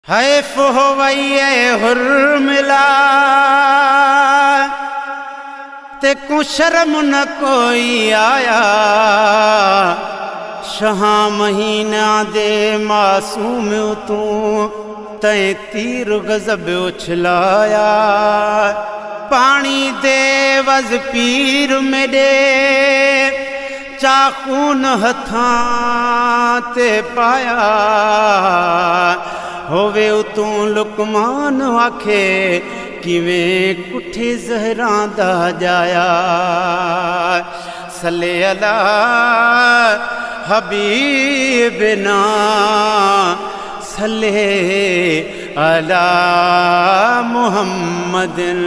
Half हो वैये हुर्मिला ते को शर्म न कोई आया। शहा महीना दे मासूम तू तय तीर गजब उछलाया। पानी दे वज पीर मेरे चाकून हथां ते पाया। होवे तू लुकमान आखे किवें कुठे ज़हरां दा जाया। सल्ले अला हबीबना सल्ले अला मुहम्मदिन।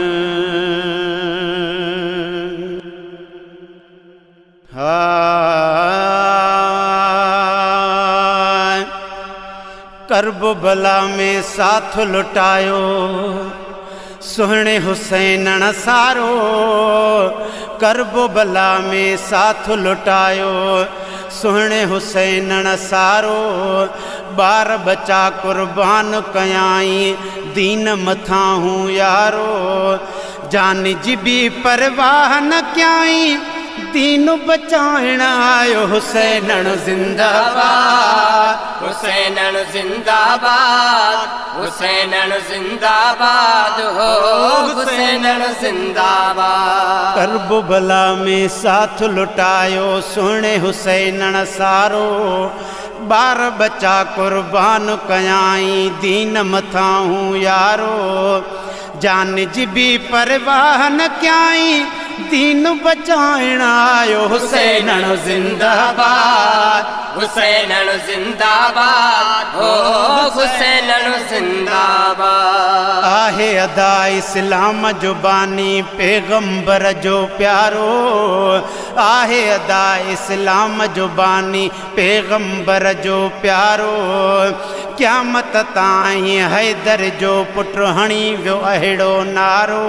करब बला में साथ लुटायो सोहणे हुसैन सारो। करब बला में साथ लुटायो सोहणे हुसैन सारो। बार बचा कुर्बान कयाई दीन मथा हूँ यारो। जान जिबी परवाह न क्याई दीन बचाइण आयो। हुसैन जिंदाबाद हुसैन जिंदाबाद हुसैन जिंदाबाद हो हुसैन जिंदाबाद। करब बला में साथ लुटायो सोहणे हुसैन सारो। बार बचा कुर्बान कयाई दीन मथा हूँ यारो। जान जिबी परवाह न क्याई दीन बचाइण आयो। हुसैन जिंदाबाद हुसैन जिंदाबाद हो हुसैन जिंदाबाद। आहे अदा इस्लाम जो बानी पैगंबर जो प्यारो। आहे अदा इस्लाम जो बानी पैगंबर जो प्यारो। क़यामत ताईं हैदर जो पुट हणी वियो अहिड़ो नारो।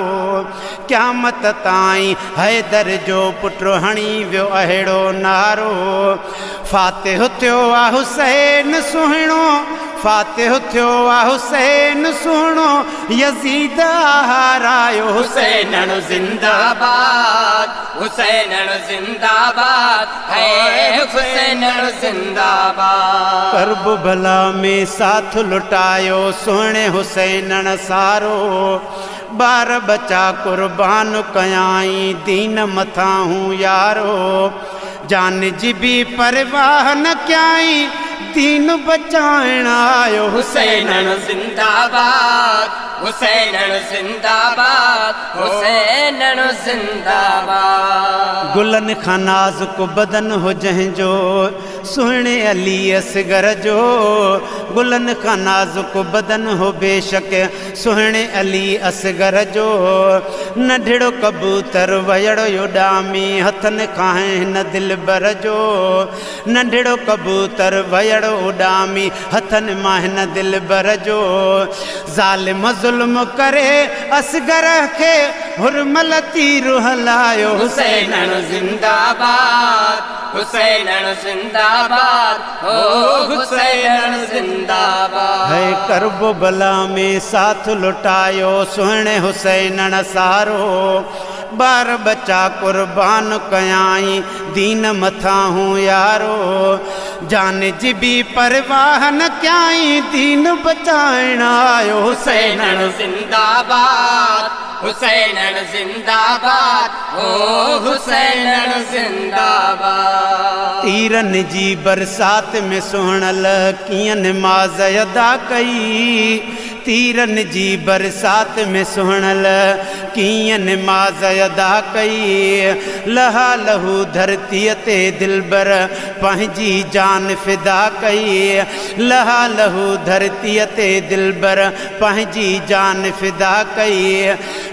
क़यामत ताईं हैदर जो पुट हणी वियो अहिड़ो नारो। फातिह थियो आ हुसैन सुहिणो फातिह थियो आ हुसैन सुहिणो। यज़ीद हारायो। हुसैन जिंदाबाद हुसैन जिंदाबाद है हुसैन जिंदाबाद। करब भला में साथ लुटायो सोहणे हुसैन सारो। बार बचा कुर्बान कयाई दीन मथा हूँ यारो। जान जिबी परवाह न क्याई दीन बचाइण आयो। हुसैन जिंदाबाद हुसैन जिंदाबाद हुसैन जिंदाबाद। गुलन खां नाज़ुक बदन हो जंहिंजो सुहिणे अली असगर जो। गुलन खां नाज़ुक बदन हो बेशक सुहिणे अली असगर जो। नंढड़ो कबूतर वयड़ो उॾामी हथनि खां हिन दिलबर जो। नंढड़ो कबूतर वयड़ो उॾामी हथनि मां हिन दिलबर जो। ज़ालिम ज़ुल्म करे असगर खे हुरमल तीर हलायो। हुसैन जिंदाबाद हुसैन जिंदाबाद हो हुसैन जिंदाबाद। है करब बला में साथ लुटायो सोहणे हुसैन सारो। बार बचा कुर्बान कयाई दीन मथा हूँ यारो। जान जिबी परवाह न क्याई दीन बचाइण आयो। हुसैन जिंदाबाद हुसैन जिंदाबाद हो हुसैन जिंदाबाद। तीरन जी बरसात में सुहणल कीअं नमाज़ अदा कई। तीरन जी बरसात में सुहणल कीअं नमाज़ अदा कई। लहा लहू धरतीअ ते दिलबर पंहिंजी जान फिदा कई। लहा लहू धरतीअ ते दिलबर पंहिंजी जान फिदा कई।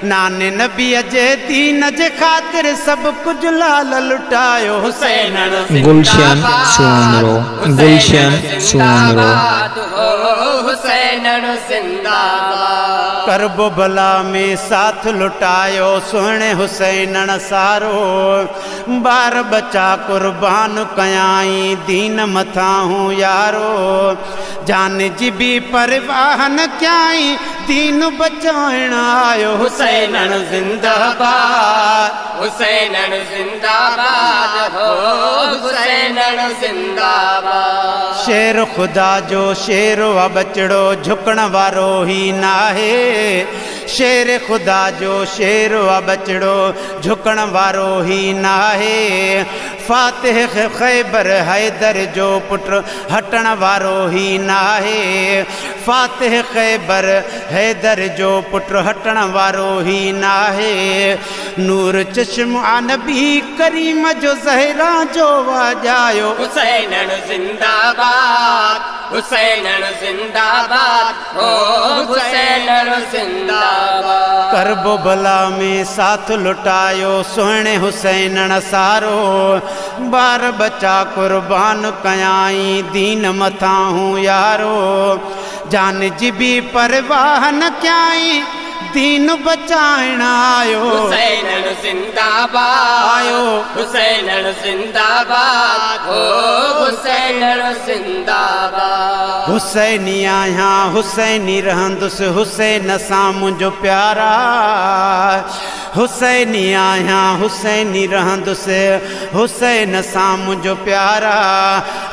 नाने नबीअ जे दीन जे ख़ातिर सभु कुझु लाल लुटायो। हुसैन गुलशन सुमरो गुलशन सुमरो हुसैन जिंदाबाद। करबो भला में साथ लुटायो सुहिणे हुसैन सारो बार बचा कुर्बान कयाई दीन मथा हूँ यारो जान जी भी परवाह न क्याई दीन बचाइण आयो हुसैन जिंदाबाद हुसैन जिंदाबाद हो हुसैन जिंदाबाद शेर खुदा जो शेर वा बचड़ो झुकण वारो ही नाहे शेर खुदा जो शेर वा बचड़ो झुकण वारो ही नाहे फातिह खैबर हैदर जो पुत्र हटण वारो ही नाहे फातिह खैबर हैदर जो पुत्र हटण वारो ही नाहे नूर चश्मा नबी करीम जो ज़हरा जो वाजायो हुसैन जिंदाबाद हुसैन जिंदाबाद हो हुसैन जिंदाबाद करबो भला में साथ लुटायो सुहिणे हुसैन सारो बार बचा कुर्बान कयाई दीन मथा हूँ यारो जान जी भी परवाह न क्याई दीन बचाइण आयो हुसैन जिंदाबाद आयो हुसैन जिंदाबाद हो हुसैन जिंदाबाद हुसैनी आहियां हुसैनी रहंदुसि हुसैन सां मुंहिंजो प्यारा हुसैनी आहियां हुसैनी रहंदुसि हुसैन सां मुंहिंजो प्यारा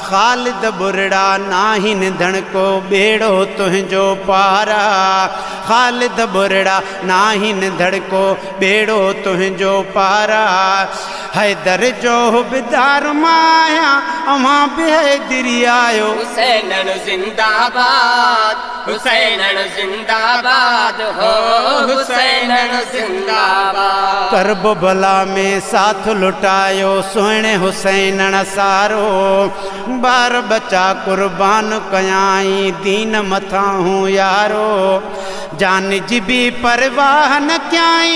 ख़ालिद बुरड़ा नाहिन धणको बेड़ो तुंहिंजो पारा ख़ालिद बुरड़ा नाहिन धड़को बेड़ो तुंहिंजो पारा हैदर जो बिदार माया अमां बि हैदरी आयो हुसैन जिंदाबाद हुसैन जिंदाबाद हो हुसैन जिंदाबाद करबो भला में साथ लुटायो सुहिणे हुसैन सारो बार बचा कुर्बान कयाई दीन मथा हूँ यारो जान जी भी परवाह न क्याई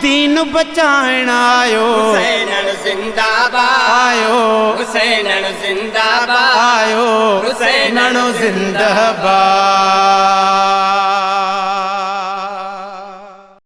दीन बचाइण आयो हुसैन जिंदाबाद आयो हुसैन जिंदाबाद आयो हुसैन जिंदाबाद।